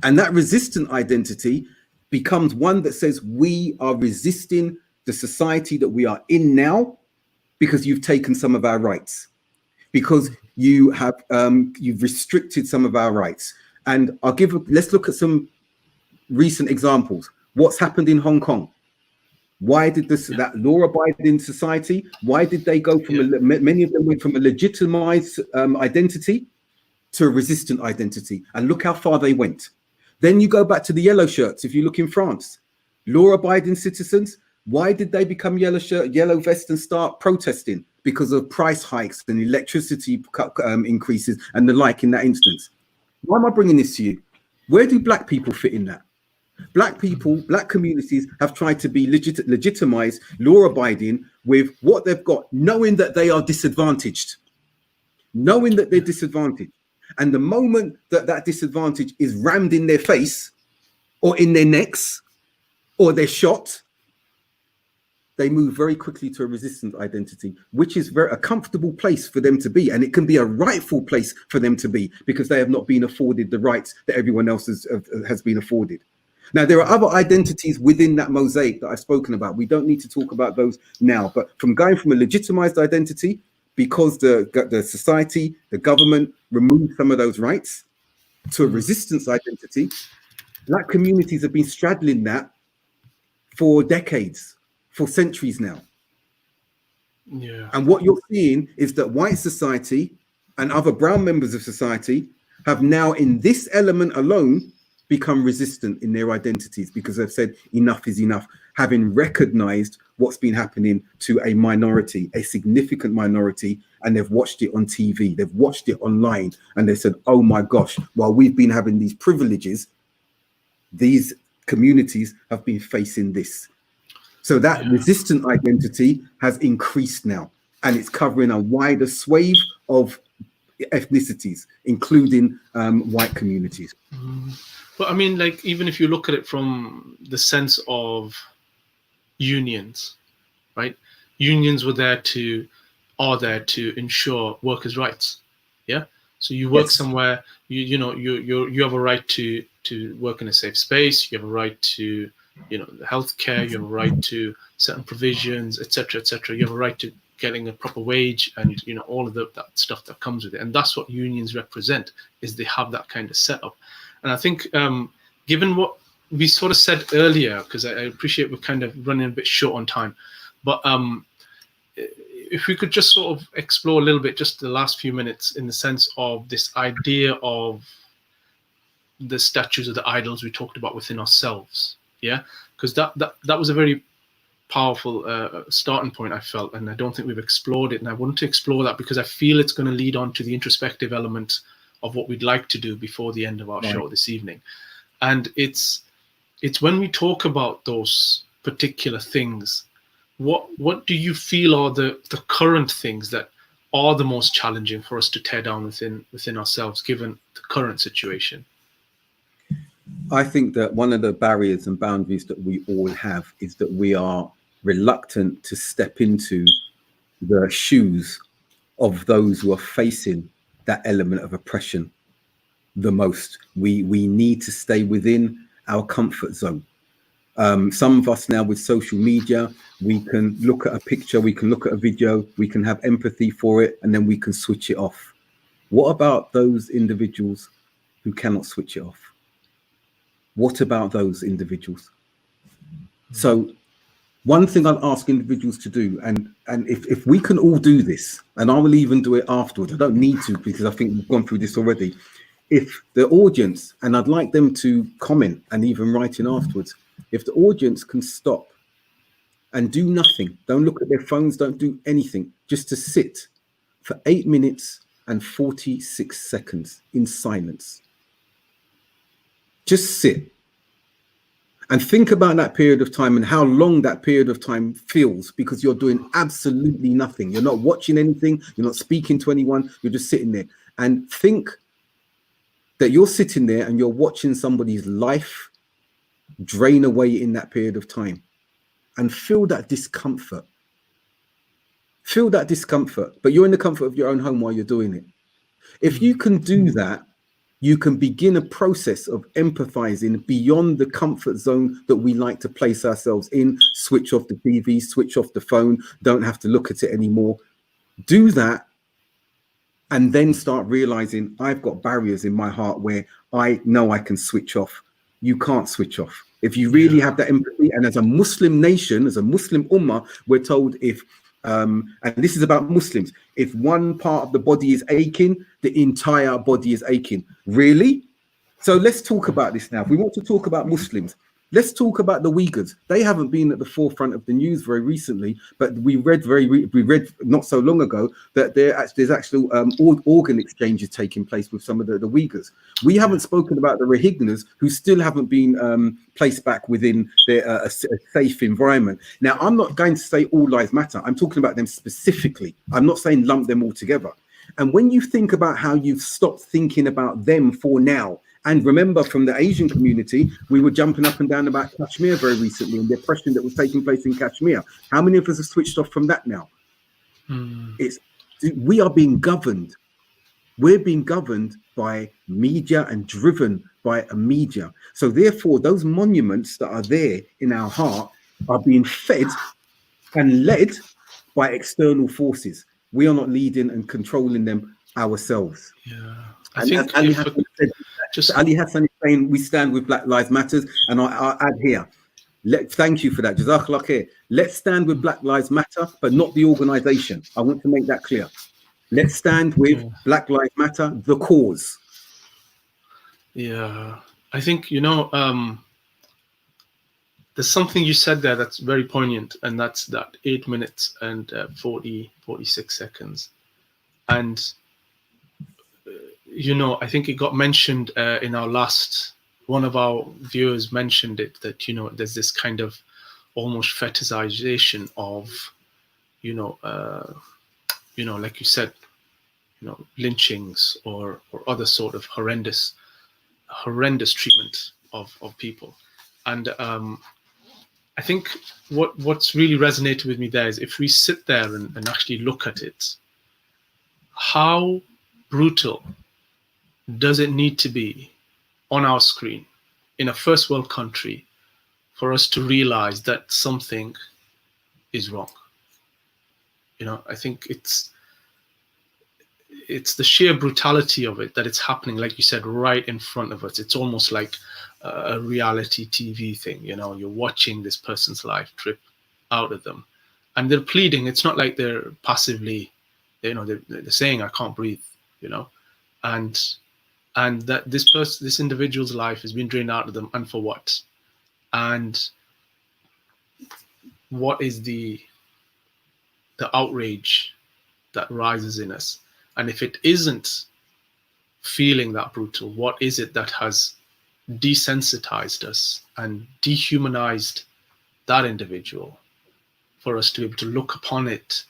S2: And that resistant identity becomes one that says we are resisting the society that we are in now because you've taken some of our rights, because you have you've restricted some of our rights. And let's look at some recent examples. What's happened in Hong Kong? Why did that law-abiding society, why did they go from many of them went from a legitimized identity to a resistant identity? And look how far they went. Then you go back to the yellow shirts. If you look in France, law-abiding citizens, why did they become yellow vest and start protesting? Because of price hikes and electricity increases and the like in that instance. Why am I bringing this to you? Where do black people fit in that? Black people, black communities have tried to be legitimized, law-abiding with what they've got, knowing that they are disadvantaged. Knowing that they're disadvantaged. And the moment that that disadvantage is rammed in their face or in their necks or they're shot, they move very quickly to a resistant identity, which is a comfortable place for them to be. And it can be a rightful place for them to be because they have not been afforded the rights that everyone else has been afforded. Now, there are other identities within that mosaic that I've spoken about. We don't need to talk about those now, but from going from a legitimized identity, because the society, the government removed some of those rights, to a resistance identity, black communities have been straddling that for decades, for centuries now.
S1: Yeah.
S2: And what you're seeing is that white society and other brown members of society have now, in this element alone, become resistant in their identities because they've said enough is enough, having recognized what's been happening to a minority, a significant minority, and they've watched it on TV, they've watched it online, and they said, oh my gosh, while we've been having these privileges, these communities have been facing this. So that resistant identity has increased now, and it's covering a wider swathe of ethnicities, including white communities.
S1: But I mean, like, even if you look at it from the sense of unions, right? Unions are there to ensure workers' rights. Yeah. So you work somewhere, you have a right to work in a safe space. You have a right to, healthcare. You have a right to certain provisions, etc., etc. You have a right to getting a proper wage, and all of that stuff that comes with it. And that's what unions represent, is they have that kind of setup. And I think, given what we sort of said earlier, because I appreciate we're kind of running a bit short on time, but if we could just sort of explore a little bit, just the last few minutes, in the sense of this idea of the statues or the idols we talked about within ourselves, yeah, because that was a very powerful starting point, I felt, and I don't think we've explored it, and I want to explore that because I feel it's going to lead on to the introspective element of what we'd like to do before the end of our show this evening. And it's when we talk about those particular things, what do you feel are the current things that are the most challenging for us to tear down within ourselves, given the current situation?
S2: I think that one of the barriers and boundaries that we all have is that we are reluctant to step into the shoes of those who are facing that element of oppression the most. We need to stay within our comfort zone. Some of us now with social media, we can look at a picture, we can look at a video, we can have empathy for it, and then we can switch it off. What about those individuals who cannot switch it off? What about those individuals? So one thing I'd ask individuals to do, and if we can all do this, and I will even do it afterwards, I don't need to because I think we've gone through this already. If the audience, and I'd like them to comment and even write in afterwards, if the audience can stop and do nothing, don't look at their phones, don't do anything, just to sit for 8 minutes and 46 seconds in silence. Just sit and think about that period of time and how long that period of time feels, because you're doing absolutely nothing. You're not watching anything. You're not speaking to anyone. You're just sitting there. And think that you're sitting there and you're watching somebody's life drain away in that period of time, and feel that discomfort. Feel that discomfort, but you're in the comfort of your own home while you're doing it. If you can do that, you can begin a process of empathizing beyond the comfort zone that we like to place ourselves in. Switch off the TV, switch off the phone, don't have to look at it anymore. Do that, and then start realizing I've got barriers in my heart where I know I can switch off. You can't switch off. If you really have that empathy, and as a Muslim nation, as a Muslim ummah, we're told if, and this is about Muslims, if one part of the body is aching, the entire body is aching. Really? So let's talk about this now. If we want to talk about Muslims, let's talk about the Uyghurs. They haven't been at the forefront of the news very recently, but we read not so long ago that there's actual organ exchanges taking place with some of the Uyghurs. We haven't spoken about the Rohingyas, who still haven't been placed back within their a safe environment. Now, I'm not going to say all lives matter. I'm talking about them specifically. I'm not saying lump them all together. And when you think about how you've stopped thinking about them for now, and remember, from the Asian community, we were jumping up and down about Kashmir very recently and the oppression that was taking place in Kashmir. How many of us have switched off from that now? We are being governed. We're being governed by media and driven by a media. So therefore, those monuments that are there in our heart are being fed and led by external forces. We are not leading and controlling them ourselves.
S1: Yeah,
S2: I think Ali Hassan is saying we stand with Black Lives Matters, and I'll add here. Thank you for that. Jazakallah khair. Let's stand with Black Lives Matter, but not the organization. I want to make that clear. Let's stand with Black Lives Matter, the cause.
S1: Yeah, I think, there's something you said there that's very poignant, and that's that 8 minutes and 46 seconds. And I think it got mentioned in our last, one of our viewers mentioned it, that, there's this kind of almost fetishization of, like you said, lynchings or other sort of horrendous treatment of people. And I think what's really resonated with me there is, if we sit there and actually look at it, how brutal does it need to be on our screen in a first world country for us to realize that something is wrong? I think it's the sheer brutality of it, that it's happening, like you said, right in front of us. It's almost like a reality TV thing. You're watching this person's life trip out of them, and they're pleading. It's not like they're passively, they're saying, I can't breathe, and that this individual's life has been drained out of them, and for what? And what is the outrage that rises in us? And if it isn't feeling that brutal, what is it that has desensitized us and dehumanized that individual for us to be able to look upon it,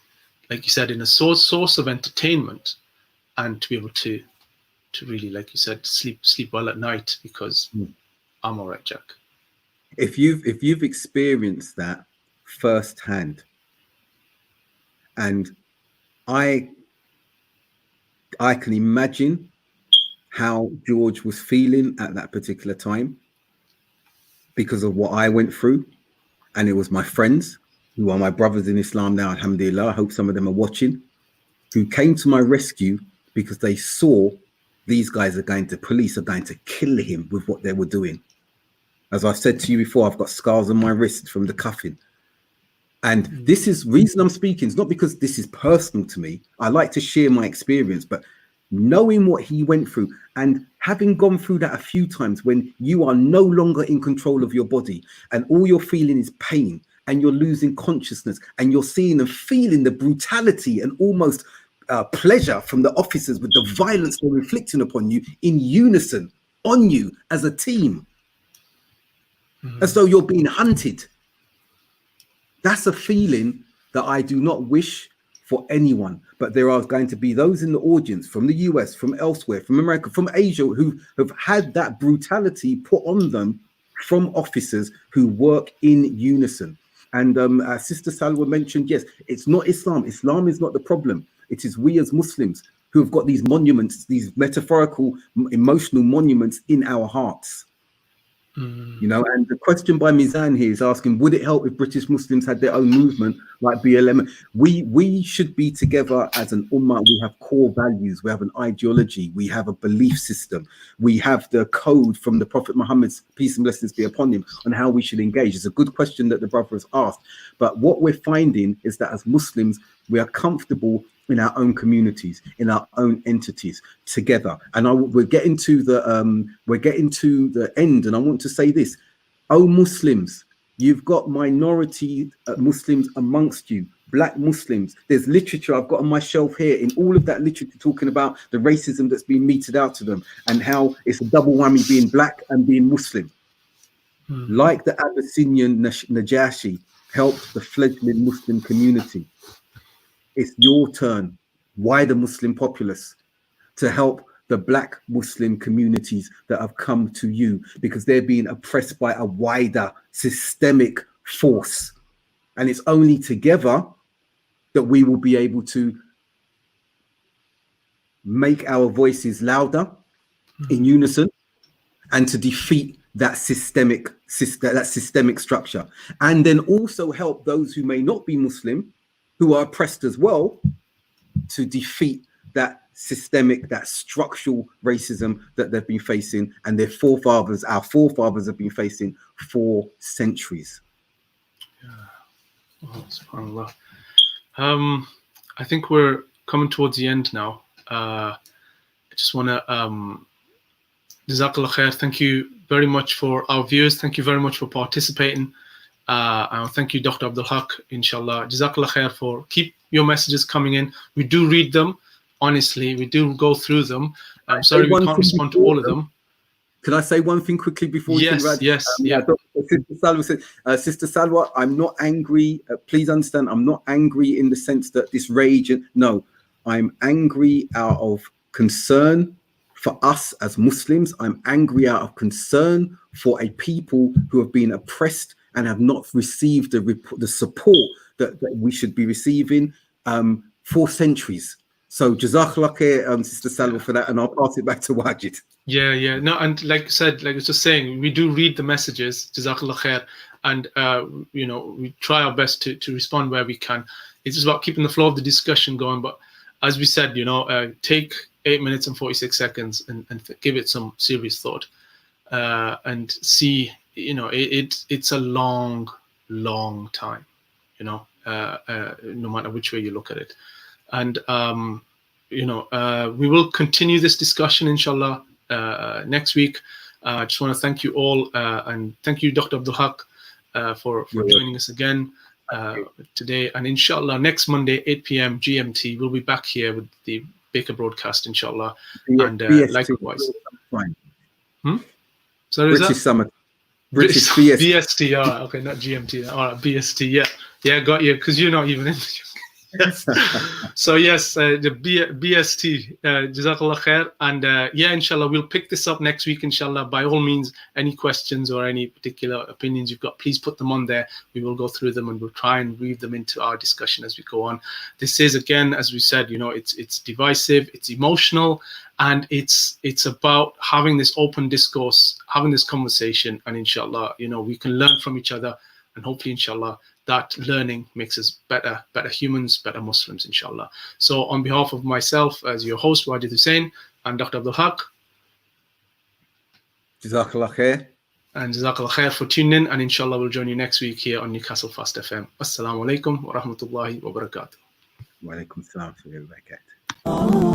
S1: like you said, in a source of entertainment, and to be able to really, like you said, sleep well at night, because I'm all right, Jack.
S2: If you've experienced that firsthand, and I can imagine how George was feeling at that particular time, because of what I went through, and it was my friends who are my brothers in Islam now, alhamdulillah, I hope some of them are watching, who came to my rescue because they saw these guys police are going to kill him with what they were doing. As I've said to you before, I've got scars on my wrist from the cuffing. And this is reason I'm speaking. It's not because this is personal to me. I like to share my experience, but knowing what he went through and having gone through that a few times, when you are no longer in control of your body and all you're feeling is pain, and you're losing consciousness, and you're seeing and feeling the brutality and almost pleasure from the officers with the violence they're inflicting upon you in unison. on you as a team, as though you're being hunted. That's a feeling that I do not wish for anyone. But there are going to be those in the audience from the US, from elsewhere, from America, from Asia, who have had that brutality put on them from officers who work in unison. And Sister Salwa mentioned, yes, it's not Islam. Islam is not the problem. It is we as Muslims who have got these monuments, these metaphorical, emotional monuments in our hearts. You know, and the question by Mizan here is asking, would it help if British Muslims had their own movement like BLM? We should be together as an ummah. We have core values. We have an ideology. We have a belief system. We have the code from the Prophet Muhammad's peace and blessings be upon him on how we should engage. It's a good question that the brother has asked. But what we're finding is that as Muslims, we are comfortable in our own communities, in our own entities, together. And we're getting to the end. And I want to say this: oh, Muslims, you've got minority Muslims amongst you, Black Muslims. There's literature I've got on my shelf here, in all of that literature talking about the racism that's been meted out to them and how it's a double whammy being Black and being Muslim. Like the Abyssinian Najashi helped the fledgling Muslim community. It's your turn, wider Muslim populace, to help the Black Muslim communities that have come to you, because they're being oppressed by a wider systemic force. And it's only together that we will be able to make our voices louder in unison and to defeat that systemic structure. And then also help those who may not be Muslim, who are oppressed as well, to defeat that systemic, that structural racism that they've been facing, and our forefathers have been facing for centuries.
S1: Yeah. Oh, subhanAllah. I think we're coming towards the end now. I just want to Jazakallah khair. Thank you very much for our viewers. Thank you very much for participating. And thank you, Dr. Abdul Haq, inshallah. Jazakallah khair for keep your messages coming in. We do read them, honestly. We do go through them. I'm sorry we can't respond to all of them.
S2: Can I say one thing quickly before we
S1: Yes, yes, yeah.
S2: Sister Salwa said, Sister Salwa, I'm not angry. Please understand, I'm not angry in the sense that this rage. No, I'm angry out of concern for us as Muslims. I'm angry out of concern for a people who have been oppressed and have not received the support that we should be receiving for centuries. So Jazakallah khair, Sister Salwa, for that, and I'll pass it back to Wajid.
S1: Yeah. No, and like I said, like I was just saying, we do read the messages, Jazakallah khair, and we try our best to respond where we can. It's just about keeping the flow of the discussion going. But as we said, take 8 minutes and 46 seconds and give it some serious thought, and see. It's a long time, no matter which way you look at it. And we will continue this discussion inshallah next week. I just want to thank you all, and thank you, Dr. Abdul Haq, for joining us again today. And inshallah next Monday 8 p.m. GMT we'll be back here with the Baker broadcast, inshallah. And likewise. So
S2: British Summer. British
S1: BST, all right, okay, not GMT. All right, BST, yeah, got you, because you're not even in the yes. So yes, the BST, Jazakallah khair, and inshallah, we'll pick this up next week, inshallah. By all means, any questions or any particular opinions you've got, please put them on there. We will go through them and we'll try and weave them into our discussion as we go on. This is, again, as we said, it's divisive, it's emotional, and it's about having this open discourse, having this conversation, and inshallah, we can learn from each other, and hopefully, inshallah, that learning makes us better humans, better Muslims, inshallah. So on behalf of myself as your host, Wajid Hussain, and Dr. Abdul Haq,
S2: Jazakallah khair.
S1: And Jazakallah khair for tuning in, and inshallah we'll join you next week here on Newcastle Fast FM. Assalamu alaikum wa rahmatullahi wa barakatuh.
S2: Wa alaikum assalam wa barakatuh.